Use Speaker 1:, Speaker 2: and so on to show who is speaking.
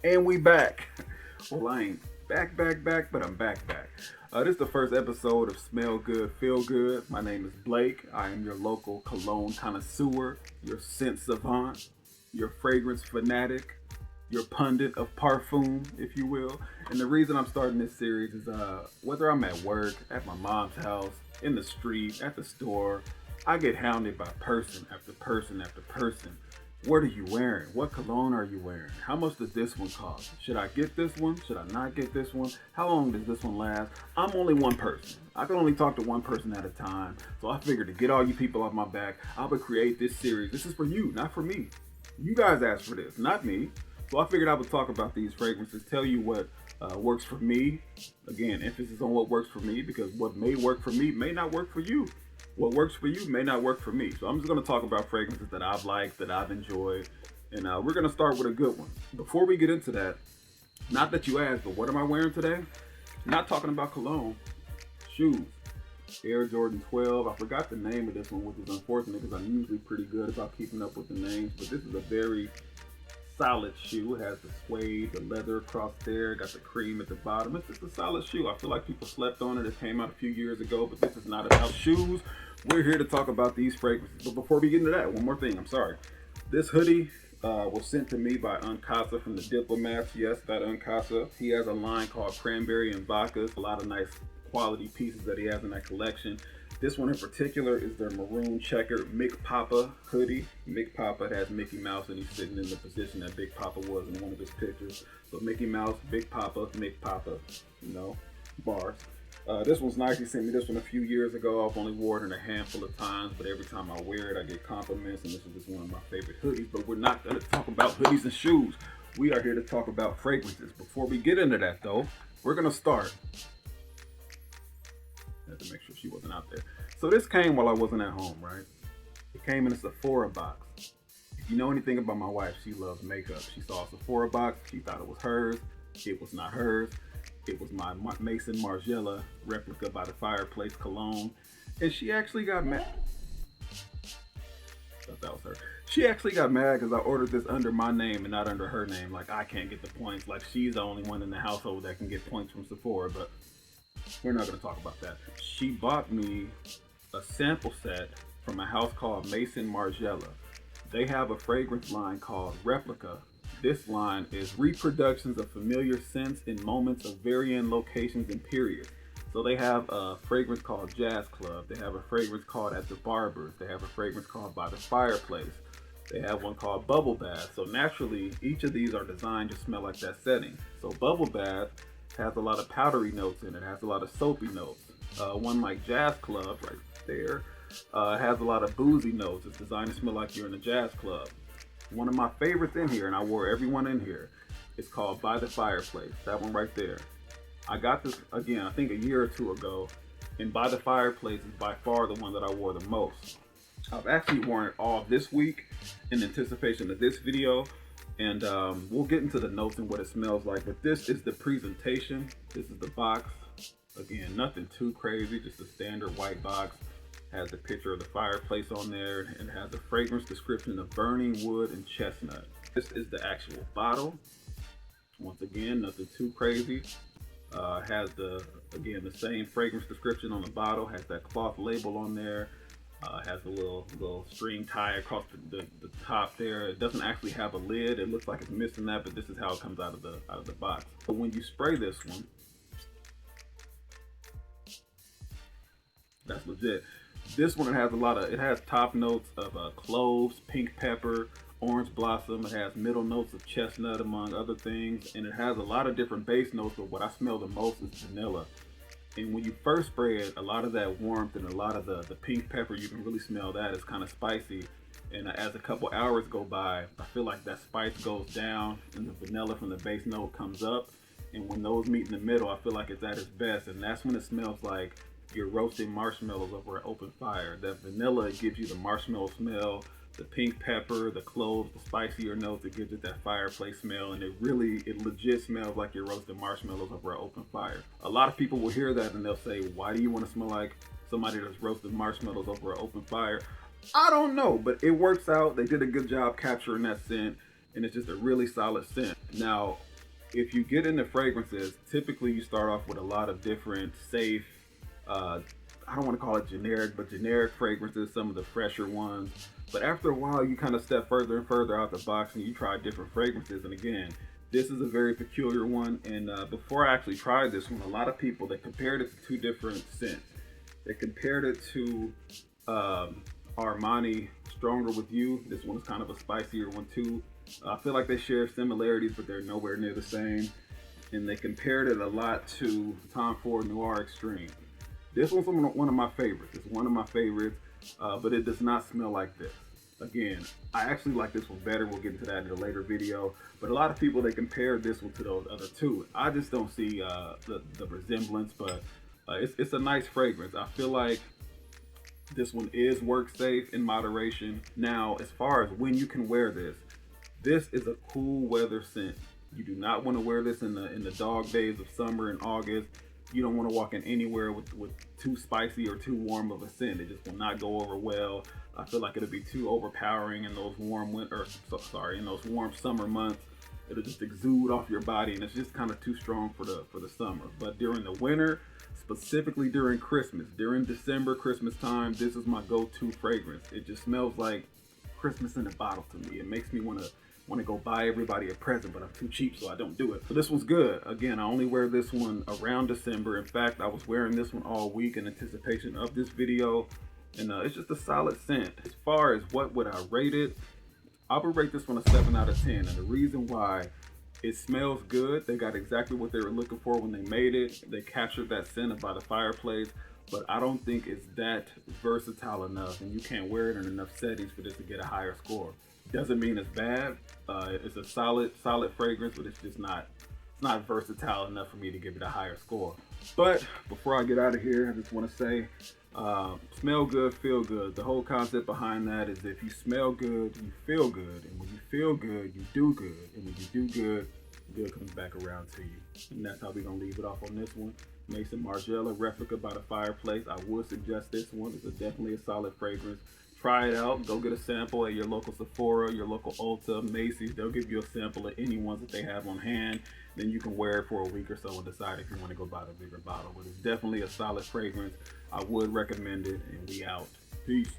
Speaker 1: And we back. Well, I ain't back, but I'm back. This is the first episode of Smell Good, Feel Good. My name is Blake. I am your local cologne connoisseur, your scent savant, your fragrance fanatic, your pundit of parfum, if you will. And the reason I'm starting this series is whether I'm at work, at my mom's house, in the street, at the store, I get hounded by person after person after person. What are you wearing? What cologne are you wearing? How much does this one cost? Should I get this one? Should I not get this one? How long does this one last? I'm only one person. I can only talk to one person at a time. So I figured to get all you people off my back, I would create this series. This is for you, not for me. You guys asked for this, not me. So I figured I would talk about these fragrances, tell you what works for me. Again, emphasis on what works for me, because what may work for me may not work for you. What works for you may not work for me. So I'm just going to talk about fragrances that I've liked, that I've enjoyed. And we're going to start with a good one. Before we get into that, not that you asked, but what am I wearing today? Not talking about cologne. Shoes. Air Jordan 12. I forgot the name of this one, which is unfortunate because I'm usually pretty good about keeping up with the names. But this is a very solid shoe. It has the suede, the leather across there, got the cream at the bottom. It's just a solid shoe. I feel like people slept on it. It came out a few years ago, but this is not about shoes. We're here to talk about these fragrances. But before we get into that, one more thing. I'm sorry. This hoodie was sent to me by Uncasa from the Diplomats. Yes, that Uncasa. He has a line called Cranberry and Vodka. A lot of nice quality pieces that he has in that collection. This one in particular is their maroon checkered Mick Papa hoodie. Mick Papa has Mickey Mouse, and he's sitting in the position that Big Papa was in one of his pictures. So Mickey Mouse, Big Papa, Mick Papa, bars. This one's nice. He sent me this one a few years ago. I've only worn it a handful of times, but every time I wear it, I get compliments, and this is just one of my favorite hoodies. But we're not going to talk about hoodies and shoes. We are here to talk about fragrances. Before we get into that, though, we're going to start. I had to make sure she wasn't out there. So this came while I wasn't at home, right? It came in a Sephora box. If you know anything about my wife, she loves makeup. She saw a Sephora box. She thought it was hers. It was not hers. It was my Maison Margiela replica by the Fireplace cologne. And she actually got mad. I thought that was her. She actually got mad because I ordered this under my name and not under her name. Like, I can't get the points. Like, she's the only one in the household that can get points from Sephora. But we're not going to talk about that. She bought me a sample set from a house called Maison Margiela. They have a fragrance line called Replica. This line is reproductions of familiar scents in moments of varying locations and periods. So they have a fragrance called Jazz Club. They have a fragrance called At the Barber's. They have a fragrance called By the Fireplace. They have one called Bubble Bath. So naturally, each of these are designed to smell like that setting. So Bubble Bath has a lot of powdery notes in it. Has a lot of soapy notes. One like Jazz Club right there has a lot of boozy notes. It's designed to smell like you're in a jazz club. One of my favorites in here, and I wore everyone in here, is called By the Fireplace. That one right there. I got this, again, I think a year or two ago, and By the Fireplace is by far the one that I wore the most. I've actually worn it all this week in anticipation of this video, and we'll get into the notes and what it smells like, but this is the presentation. This is the box. Again, nothing too crazy, just a standard white box. Has a picture of the fireplace on there, and has a fragrance description of burning wood and chestnut. This is the actual bottle. Once again, nothing too crazy. Has the same fragrance description on the bottle. Has that cloth label on there. Has a little string tie across the top there. It doesn't actually have a lid. It looks like it's missing that, but this is how it comes out of the box. So when you spray this one, that's legit. This one it has top notes of cloves, pink pepper, orange blossom. It has middle notes of chestnut, among other things. And it has a lot of different base notes, but what I smell the most is vanilla. And when you first spray it, a lot of that warmth and a lot of the pink pepper, you can really smell that. It's kind of spicy. And as a couple hours go by, I feel like that spice goes down and the vanilla from the base note comes up. And when those meet in the middle, I feel like it's at its best. And that's when it smells like you're roasting marshmallows over an open fire. That vanilla gives you the marshmallow smell, the pink pepper, the cloves, the spicier notes. It gives it that fireplace smell, and it legit smells like you're roasting marshmallows over an open fire. A lot of people will hear that and they'll say, why do you want to smell like somebody that's roasting marshmallows over an open fire? I don't know, but it works out. They did a good job capturing that scent, and it's just a really solid scent. Now, if you get into fragrances, typically you start off with a lot of different safe, I don't want to call it generic, but generic fragrances, some of the fresher ones. But after a while, you kind of step further and further out the box and you try different fragrances. And again, this is a very peculiar one. And before I actually tried this one, a lot of people, they compared it to two different scents. They compared it to Armani Stronger With You. This one is kind of a spicier one too. I feel like they share similarities, but they're nowhere near the same. And they compared it a lot to Tom Ford Noir Extreme. This one's one of my favorites. It's one of my favorites, but it does not smell like this. Again, I actually like this one better. We'll get into that in a later video. But a lot of people, they compare this one to those other two. I just don't see the resemblance, but it's a nice fragrance. I feel like this one is work safe in moderation. Now, as far as when you can wear this, this is a cool weather scent. You do not want to wear this in the dog days of summer and August. You don't want to walk in anywhere with too spicy or too warm of a scent. It just will not go over well. I feel like it'll be too overpowering in those warm in those warm summer months. It'll just exude off your body, and it's just kind of too strong for the summer. But during the winter, specifically during Christmas, during December, Christmas time, this is my go-to fragrance. It just smells like Christmas in a bottle to me. It makes me want to go buy everybody a present, but I'm too cheap, so I don't do it. But this one's good. Again, I only wear this one around December. In fact, I was wearing this one all week in anticipation of this video, and it's just a solid scent. As far as what would I rate it, I would rate this one a 7 out of 10, and the reason why, it smells good. They got exactly what they were looking for when they made it. They captured that scent by the fireplace, but I don't think it's that versatile enough, and you can't wear it in enough settings for this to get a higher score. Doesn't mean it's bad. It's a solid fragrance, but it's not versatile enough for me to give it a higher score. But before I get out of here, I just want to say, smell good, feel good. The whole concept behind that is if you smell good, you feel good, and when you feel good, you do good, and when you do good, good comes back around to you. And that's how we're gonna leave it off on this one. Maison Margiela Replica by the Fireplace. I would suggest this one. It's definitely a solid fragrance. Try it out. Go get a sample at your local Sephora, your local Ulta, Macy's. They'll give you a sample of any ones that they have on hand. Then you can wear it for a week or so and decide if you want to go buy the bigger bottle. But it's definitely a solid fragrance. I would recommend it, and we out. Peace.